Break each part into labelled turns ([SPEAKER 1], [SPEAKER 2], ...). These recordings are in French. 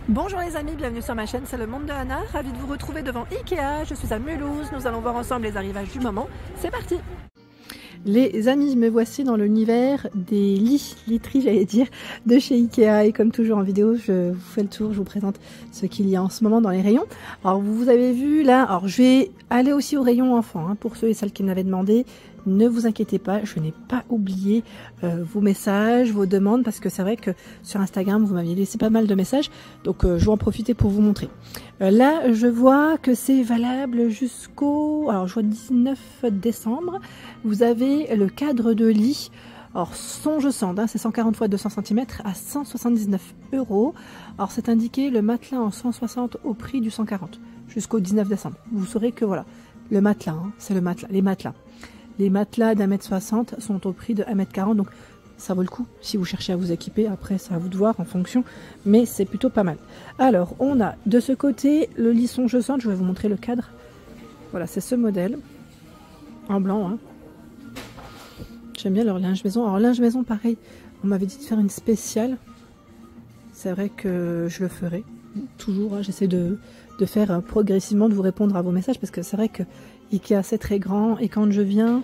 [SPEAKER 1] Bonjour les amis, bienvenue sur ma chaîne, c'est le monde de Anna, ravie de vous retrouver devant Ikea, je suis à Mulhouse, nous allons voir ensemble les arrivages du moment, c'est parti! Les amis, me voici dans l'univers des literies, j'allais dire, de chez Ikea, et comme toujours en vidéo, je vous fais le tour, je vous présente ce qu'il y a en ce moment dans les rayons. Alors vous avez vu là, alors je vais aller aussi au rayon enfant, pour ceux et celles qui m'avaient demandé. Ne vous inquiétez pas, je n'ai pas oublié vos messages, vos demandes, parce que c'est vrai que sur Instagram, vous m'aviez laissé pas mal de messages, donc je vais en profiter pour vous montrer. Là, je vois que c'est valable jusqu'au, alors je vois 19 décembre, vous avez le cadre de lit, alors songe sand, c'est 140 x 200 cm à 179 €. Alors c'est indiqué le matelas en 160 au prix du 140 jusqu'au 19 décembre. Vous saurez que voilà, le matelas, c'est le matelas, les matelas. Les matelas d'1,60 m sont au prix de 1,40 m, donc ça vaut le coup si vous cherchez à vous équiper. Après, c'est à vous de voir en fonction, mais c'est plutôt pas mal. Alors, on a de ce côté le lit songe sand, je vais vous montrer le cadre. Voilà, c'est ce modèle, en blanc. J'aime bien leur linge maison. Alors, linge maison, pareil, on m'avait dit de faire une spéciale. C'est vrai que je le ferai, toujours, j'essaie de faire progressivement, de vous répondre à vos messages, parce que c'est vrai que Ikea c'est très grand, et quand je viens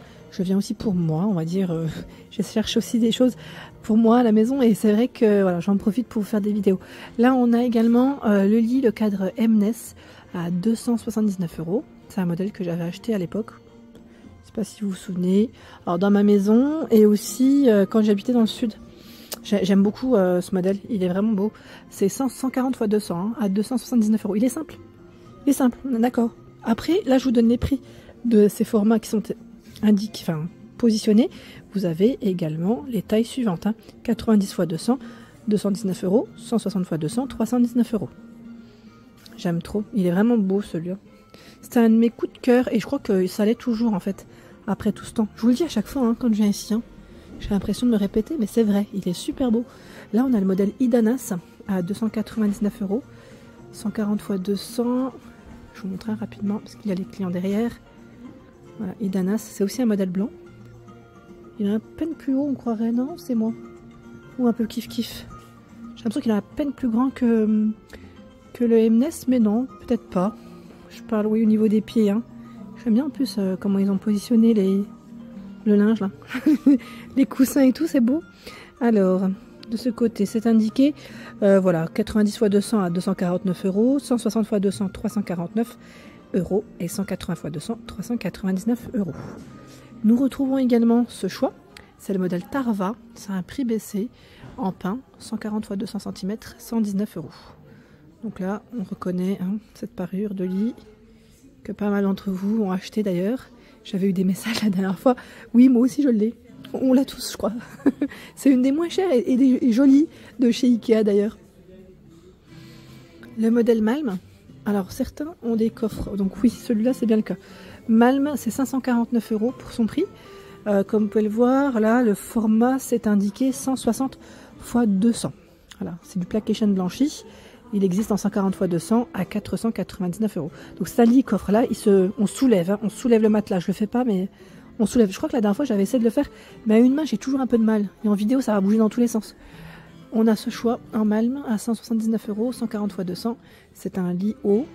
[SPEAKER 1] aussi pour moi, on va dire, je cherche aussi des choses pour moi à la maison, et c'est vrai que voilà, j'en profite pour vous faire des vidéos. Là on a également le lit, le cadre Mnes à 279 €, c'est un modèle que j'avais acheté à l'époque, je sais pas si vous vous souvenez, alors dans ma maison, et aussi quand j'habitais dans le sud. J'aime beaucoup ce modèle, il est vraiment beau. C'est 140 x 200 à 279 €. Il est simple, d'accord. Après, là je vous donne les prix de ces formats qui sont indiqués, enfin positionnés. Vous avez également les tailles suivantes, 90 x 200, 219 €, 160 x 200, 319 €. J'aime trop, il est vraiment beau celui-là. C'était un de mes coups de cœur, et je crois que ça l'est toujours en fait, après tout ce temps. Je vous le dis à chaque fois quand je viens ici. J'ai l'impression de me répéter, mais c'est vrai, il est super beau. Là, on a le modèle Idanas à 299 €, 140 x 200. Je vous montrerai rapidement parce qu'il y a les clients derrière. Voilà, Idanas, c'est aussi un modèle blanc. Il est à peine plus haut, on croirait, non? C'est moi. Ou un peu kiff-kiff. J'ai l'impression qu'il est à peine plus grand que le Mnes, mais non, peut-être pas. Je parle, oui, au niveau des pieds. J'aime bien en plus comment ils ont positionné le linge là, les coussins et tout, c'est beau. Alors, de ce côté, c'est indiqué, voilà, 90 x 200 à 249 €, 160 x 200, 349 € et 180 x 200, 399 €. Nous retrouvons également ce choix, c'est le modèle Tarva, c'est un prix baissé, en pin, 140 x 200 cm, 119 €. Donc là, on reconnaît cette parure de lit, que pas mal d'entre vous ont acheté d'ailleurs. J'avais eu des messages la dernière fois. Oui, moi aussi je l'ai. On l'a tous, je crois. C'est une des moins chères et jolies de chez Ikea d'ailleurs. Le modèle Malm. Alors certains ont des coffres. Donc oui, celui-là c'est bien le cas. Malm, c'est 549 € pour son prix. Comme vous pouvez le voir, là, le format c'est indiqué 160 x 200. Voilà, c'est du placation blanchi. Il existe en 140 x 200 à 499 €. Donc ça lit coffre là, on soulève, on soulève le matelas. Je le fais pas, mais on soulève. Je crois que la dernière fois j'avais essayé de le faire, mais à une main j'ai toujours un peu de mal. Et en vidéo ça va bouger dans tous les sens. On a ce choix en Malm à 179 €, 140 x 200. C'est un lit haut,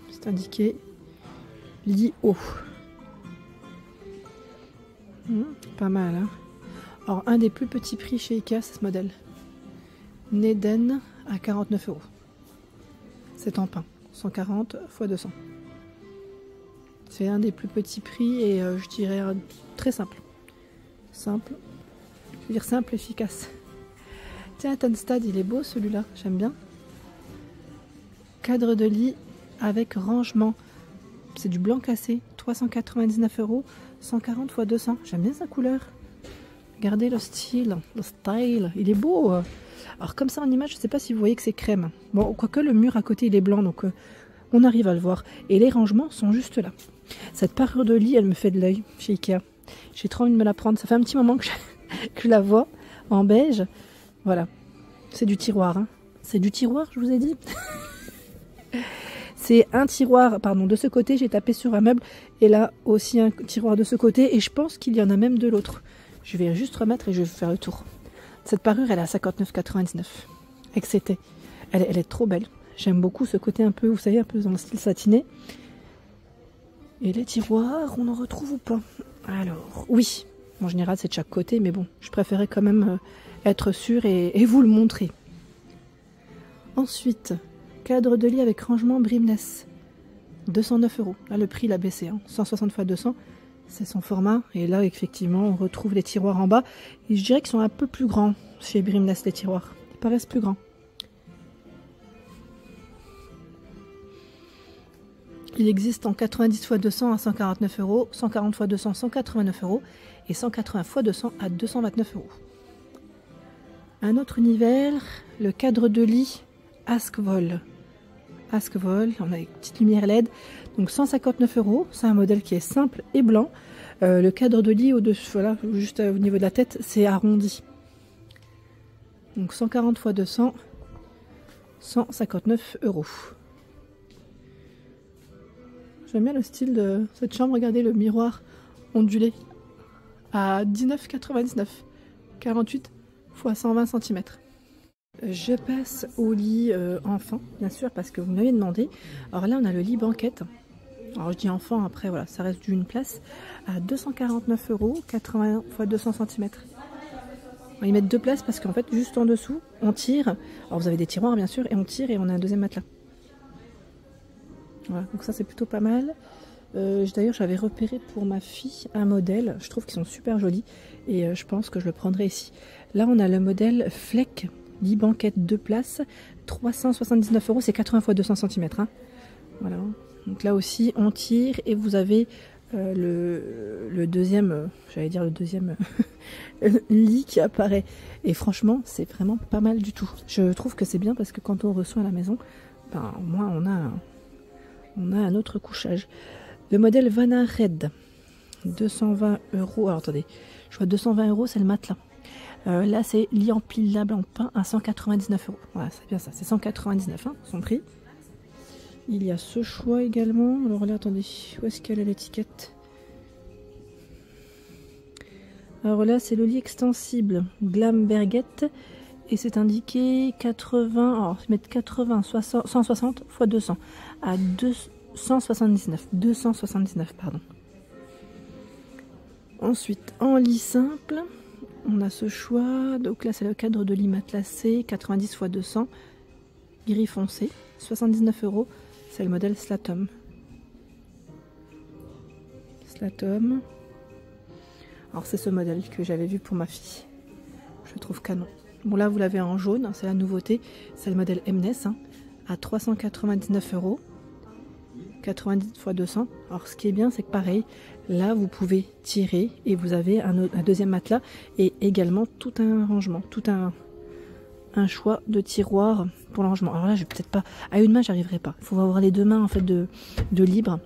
[SPEAKER 1] c'est indiqué lit haut. Pas mal. Alors un des plus petits prix chez Ikea, c'est ce modèle. Neden à 49 €. C'est en pin, 140 x 200. C'est un des plus petits prix et je dirais très simple. Simple, je veux dire simple, efficace. Tiens, Tonstad, il est beau celui-là, j'aime bien. Cadre de lit avec rangement. C'est du blanc cassé, 399 €, 140 x 200. J'aime bien sa couleur. Regardez le style, il est beau. Alors comme ça en image, je ne sais pas si vous voyez que c'est crème. Bon, quoique le mur à côté il est blanc, donc on arrive à le voir. Et les rangements sont juste là. Cette parure de lit, elle me fait de l'œil chez Ikea. J'ai trop envie de me la prendre. Ça fait un petit moment que je la vois en beige. Voilà, c'est du tiroir. C'est du tiroir, je vous ai dit. C'est un tiroir, pardon, de ce côté, j'ai tapé sur un meuble. Et là aussi un tiroir de ce côté. Et je pense qu'il y en a même de l'autre. Je vais juste remettre et je vais faire le tour. Cette parure, elle est à 59,99 €. Elle est trop belle. J'aime beaucoup ce côté un peu, vous savez, un peu dans le style satiné. Et les tiroirs, on en retrouve ou pas? Alors, oui, en général c'est de chaque côté, mais bon, je préférais quand même être sûre et vous le montrer. Ensuite, cadre de lit avec rangement Brimness, 209 €. Là, le prix l'a baissé, hein. 160 x 200, c'est son format. Et là, effectivement, on retrouve les tiroirs en bas. Et je dirais qu'ils sont un peu plus grands chez Brimness, les tiroirs. Ils paraissent plus grands. Il existe en 90 x 200 à 149 €, 140 x 200 189 € et 180 x 200 à 229 €. Un autre univers, le cadre de lit Askvol. Askvol, on a une petite lumière LED, donc 159 €. C'est un modèle qui est simple et blanc. Le cadre de lit au-dessus, voilà, juste au niveau de la tête, c'est arrondi. Donc 140 x 200, 159 €. J'aime bien le style de cette chambre. Regardez le miroir ondulé à 19,99 €, 48 x 120 cm. Je passe au lit enfant, bien sûr, parce que vous m'avez demandé. Alors là, on a le lit banquette. Alors je dis enfant, après voilà, ça reste d'une place, à 249 €, 80 x 200 cm. On va y mettre deux places parce qu'en fait, juste en dessous, on tire. Alors vous avez des tiroirs, bien sûr, et on tire et on a un deuxième matelas. Voilà, donc ça c'est plutôt pas mal. D'ailleurs j'avais repéré pour ma fille un modèle, je trouve qu'ils sont super jolis et je pense que je le prendrai ici. Là on a le modèle Fleck, lit banquette 2 places, 379 €, c'est 80 x 200 cm. Hein. Voilà, donc là aussi on tire et vous avez le deuxième, j'allais dire le deuxième lit qui apparaît. Et franchement c'est vraiment pas mal du tout. Je trouve que c'est bien parce que quand on reçoit à la maison, ben, au moins on a un autre couchage. Le modèle Vana Red, 220 €. Alors attendez, je vois 220 €, c'est le matelas. Là, c'est lit empilable en pain à 199 €. Voilà, c'est bien ça, c'est 199 €, hein, son prix. Il y a ce choix également. Alors là, attendez, où est-ce qu'elle a l'étiquette? Alors là, c'est le lit extensible Glam Bergette. Et c'est indiqué 80, alors je vais mettre 80, 160 x 200 à 279, pardon. Ensuite, en lit simple, on a ce choix. Donc là, c'est le cadre de lit matelassé, 90 x 200, gris foncé, 79 €. C'est le modèle Slatom. Slatom. Alors c'est ce modèle que j'avais vu pour ma fille. Je trouve canon. Bon là vous l'avez en jaune, c'est la nouveauté, c'est le modèle Mnes hein, à 399 €, 90 x 200. Alors ce qui est bien c'est que pareil, là vous pouvez tirer et vous avez un deuxième matelas et également tout un rangement, tout un choix de tiroirs pour le rangement. Alors là je vais peut-être pas, à une main j'arriverai pas, il faut avoir les deux mains en fait de libre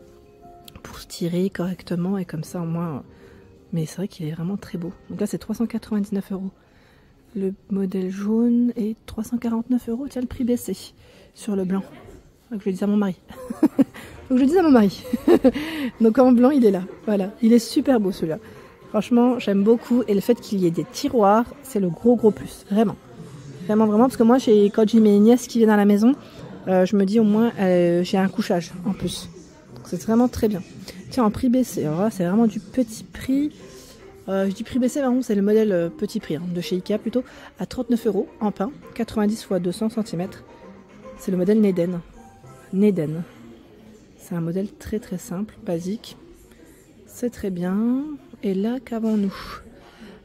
[SPEAKER 1] pour se tirer correctement et comme ça au moins, mais c'est vrai qu'il est vraiment très beau. Donc là c'est 399 €. Le modèle jaune est 349 €. Tiens, le prix baissé sur le blanc. Faut que je le dise à mon mari. Faut que je le dise à mon mari. Donc en blanc, il est là. Voilà. Il est super beau celui-là. Franchement, j'aime beaucoup. Et le fait qu'il y ait des tiroirs, c'est le gros plus. Vraiment. Vraiment. Parce que moi, quand j'ai mes nièces qui viennent à la maison, je me dis au moins, j'ai un couchage en plus. C'est vraiment très bien. Tiens, en prix baissé. Alors là, c'est vraiment du petit prix. Je dis prix baissé, c'est le modèle petit prix, hein, de chez Ikea plutôt, à 39 € en pain, 90 x 200 cm. C'est le modèle Neden. Neden. C'est un modèle très simple, basique. C'est très bien. Et là, qu'avons-nous?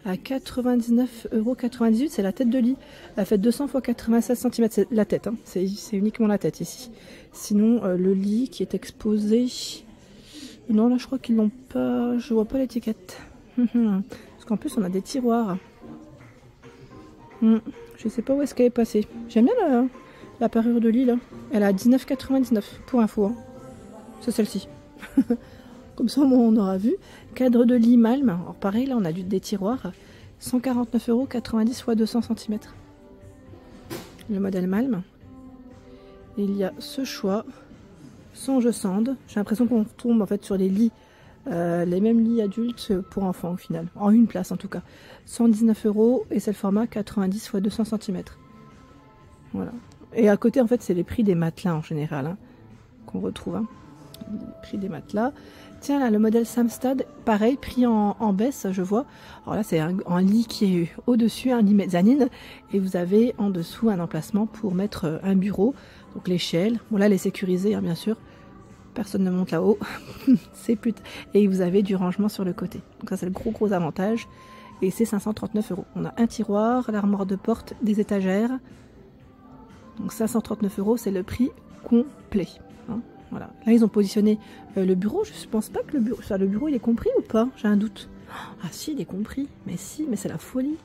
[SPEAKER 1] À 99,98 €, c'est la tête de lit. Elle fait 200 x 96 cm. C'est la tête, hein. C'est uniquement la tête ici. Sinon, le lit qui est exposé... Non, là, je crois qu'ils l'ont pas... Je vois pas l'étiquette. Parce qu'en plus on a des tiroirs. Je sais pas où est-ce qu'elle est passée. J'aime bien la parure de lit là. Elle est à 19,99 pour info. Hein. C'est celle-ci. Comme ça on aura vu. Cadre de lit Malm. Alors pareil là on a des tiroirs. 149 €, 90 x 200 cm. Le modèle Malm. Il y a ce choix. Songe Sand. J'ai l'impression qu'on tombe en fait sur les lits. Les mêmes lits adultes pour enfants au final, en une place en tout cas. 119 € et c'est le format 90 x 200 cm. Voilà. Et à côté, en fait, c'est les prix des matelas en général, hein, qu'on retrouve. Hein. Les prix des matelas. Tiens, là, le modèle Samstad, pareil, prix en baisse, je vois. Alors là, c'est un lit qui est au-dessus, un lit mezzanine. Et vous avez en dessous un emplacement pour mettre un bureau. Donc l'échelle. Bon, là, elle est sécurisée, hein, bien sûr. Personne ne monte là-haut. C'est plus... Et vous avez du rangement sur le côté. Donc ça, c'est le gros avantage. Et c'est 539 €. On a un tiroir, l'armoire de porte, des étagères. Donc 539 €, c'est le prix complet. Hein, voilà. Là, ils ont positionné le bureau. Je ne pense pas que le bureau, il est compris ou pas? J'ai un doute. Ah si, il est compris. Mais si, mais c'est la folie.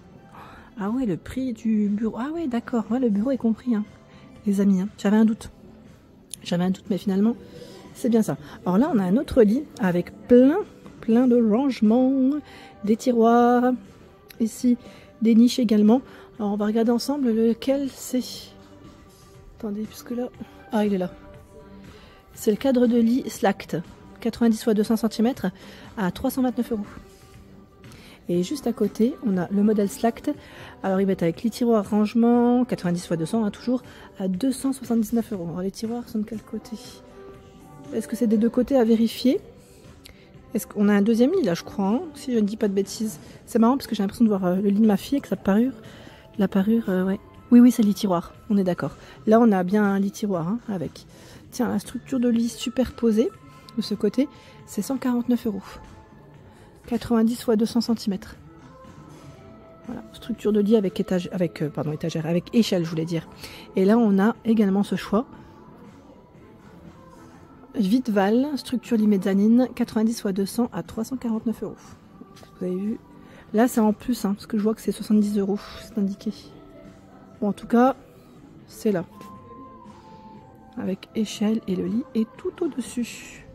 [SPEAKER 1] Ah ouais, le prix du bureau. Ah ouais, d'accord. Ouais, le bureau est compris, hein, les amis. Hein. J'avais un doute. Mais finalement, c'est bien ça. Alors là, on a un autre lit avec plein de rangements, des tiroirs, ici, des niches également. Alors, on va regarder ensemble lequel c'est. Attendez, puisque là... Ah, il est là. C'est le cadre de lit Slacked, 90 x 200 cm à 329 €. Et juste à côté, on a le modèle Slacked. Alors, ils mettent avec les tiroirs rangement, 90 x 200, hein, toujours, à 279 €. Alors, les tiroirs sont de quel côté? Est-ce que c'est des deux côtés à vérifier? Est-ce qu'on a un deuxième lit là, je crois, hein, si je ne dis pas de bêtises. C'est marrant parce que j'ai l'impression de voir le lit de ma fille avec sa parure. La parure, ouais. Oui, c'est lit tiroir, on est d'accord. Là, on a bien un lit tiroir, hein, avec. Tiens, la structure de lit superposée de ce côté, c'est 149 €. 90 x 200 cm. Voilà, structure de lit avec étagère, avec échelle, je voulais dire. Et là, on a également ce choix. Vitval, structure lit mezzanine, 90 x 200 à 349 €. Vous avez vu? Là, c'est en plus, hein, parce que je vois que c'est 70 €, c'est indiqué. Bon, en tout cas, c'est là. Avec échelle et le lit est tout au-dessus.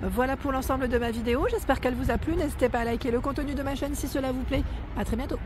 [SPEAKER 1] Voilà pour l'ensemble de ma vidéo. J'espère qu'elle vous a plu. N'hésitez pas à liker le contenu de ma chaîne si cela vous plaît. À très bientôt.